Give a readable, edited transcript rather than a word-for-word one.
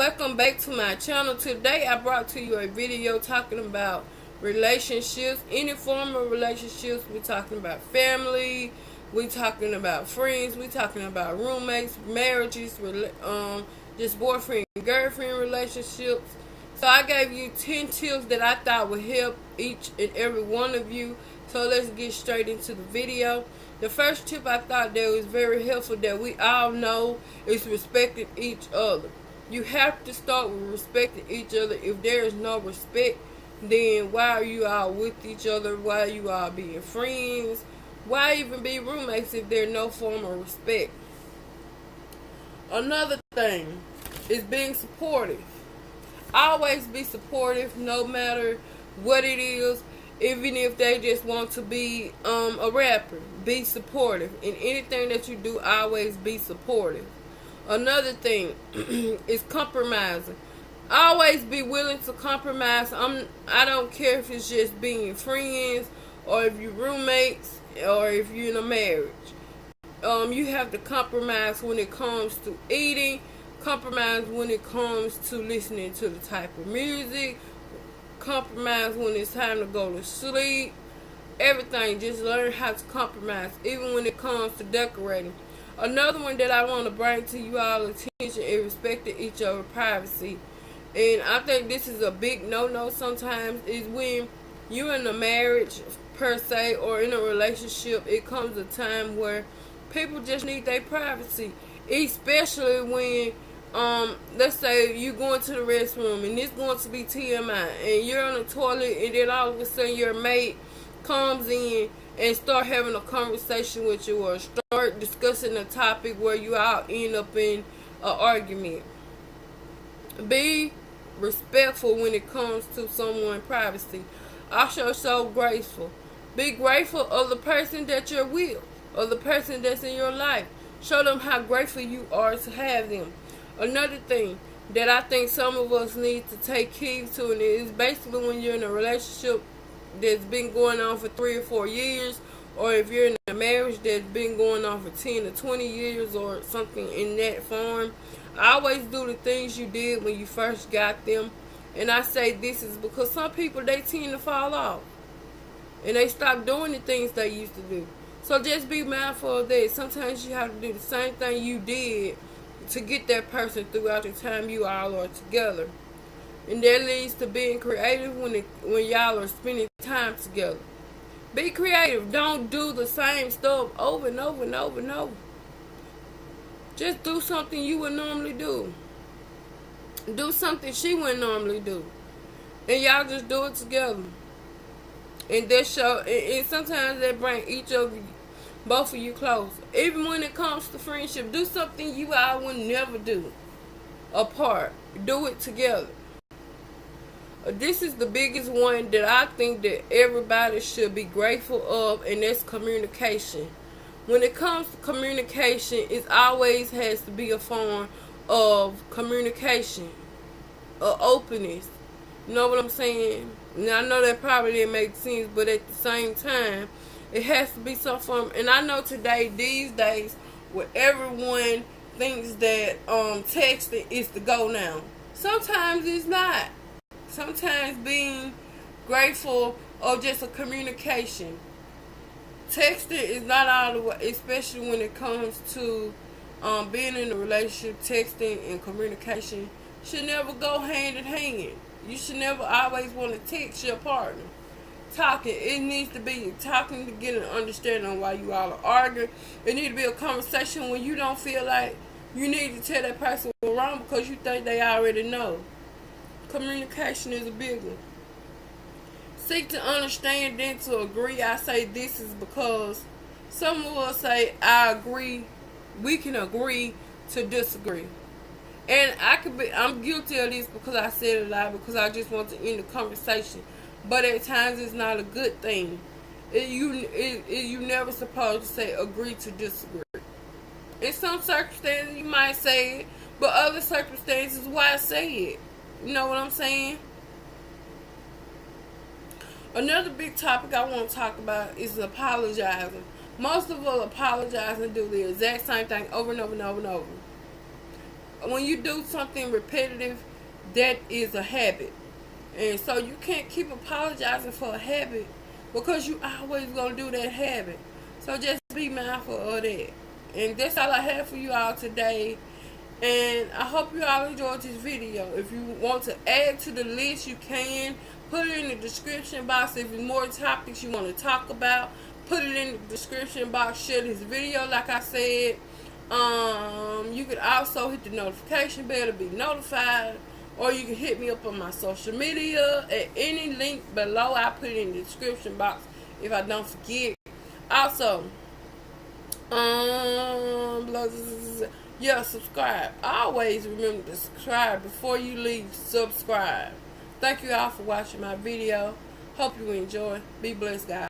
welcome back to my channel. Today I brought to you a video talking about relationships, any form of relationships. We're talking about family, we're talking about friends, we're talking about roommates, marriages, just boyfriend and girlfriend relationships. So I gave you 10 tips that I thought would help each and every one of you. So let's get straight into the video. The first tip I thought that was very helpful that we all know is respecting each other. You have to start with respecting each other. If there is no respect, then why are you all with each other? Why are you all being friends? Why even be roommates if there's no form of respect? Another thing is being supportive. Always be supportive no matter what it is. Even if they just want to be a rapper, be supportive. In anything that you do, always be supportive. Another thing is compromising. Always be willing to compromise. I don't care if it's just being friends or if you're roommates or if you're in a marriage. You have to compromise when it comes to eating. Compromise when it comes to listening to the type of music. Compromise when it's time to go to sleep. Everything, just learn how to compromise, even when it comes to decorating. Another one that I want to bring to you all attention is respecting each other's privacy. And I think this is a big no-no sometimes, is when you're in a marriage per se or in a relationship, it comes a time where people just need their privacy. Especially when let's say you going to the restroom and it's going to be TMI and you're on the toilet and then all of a sudden your mate comes in and start having a conversation with you or start discussing a topic where you all end up in an argument. Be respectful when it comes to someone's privacy. Also, so graceful. Be grateful of the person that you're with or the person that's in your life. Show them how grateful you are to have them. Another thing that I think some of us need to take heed to, and is basically when you're in a relationship that's been going on for 3 or 4 years, or if you're in a marriage that's been going on for 10 to 20 years or something in that form. Always do the things you did when you first got them. And I say this is because some people, they tend to fall off and they stop doing the things they used to do. So just be mindful of that. Sometimes you have to do the same thing you did to get that person throughout the time you all are together. And that leads to being creative when y'all are spending time together. Be creative. Don't do the same stuff over and over and over and over. Just do something you would normally do. Do something she would normally do. And y'all just do it together. And that show, and sometimes that bring both of you close. Even when it comes to friendship, do something you all would never do apart. Do it together. This is the biggest one that I think that everybody should be grateful of, and that's communication. When it comes to communication, it always has to be a form of communication, of openness. You know what I'm saying? Now I know that probably didn't make sense, but at the same time, it has to be some form. And I know these days, where everyone thinks that texting is the go now. Sometimes it's not. Sometimes being grateful or just a communication. Texting is not all the way, especially when it comes to being in a relationship. Texting and communication should never go hand in hand. You should never always want to text your partner. Talking, it needs to be talking to get an understanding on why you all are arguing. It needs to be a conversation when you don't feel like you need to tell that person what's wrong because you think they already know. Communication is a big one. Seek to understand, then to agree. I say this is because some of us say I agree. We can agree to disagree. And I'm guilty of this because I said it a lot because I just want to end the conversation. But at times it's not a good thing. You never supposed to say agree to disagree. In some circumstances you might say it, but other circumstances why say it? You know what I'm saying? Another big topic I want to talk about is apologizing. Most of us apologize and do the exact same thing over and over and over and over. when you do something repetitive, that is a habit. And so you can't keep apologizing for a habit because you always gonna do that habit. So just be mindful of that. And that's all I have for you all today. And I hope you all enjoyed this video. If you want to add to the list, you can. Put it in the description box. If there's more topics you want to talk about, put it in the description box. Share this video like I said. You could also hit the notification bell to be notified. Or you can hit me up on my social media at any link below. I put it in the description box if I don't forget. Also, yeah, subscribe. Always remember to subscribe before you leave. Subscribe. Thank you all for watching my video. Hope you enjoy. Be blessed, guys.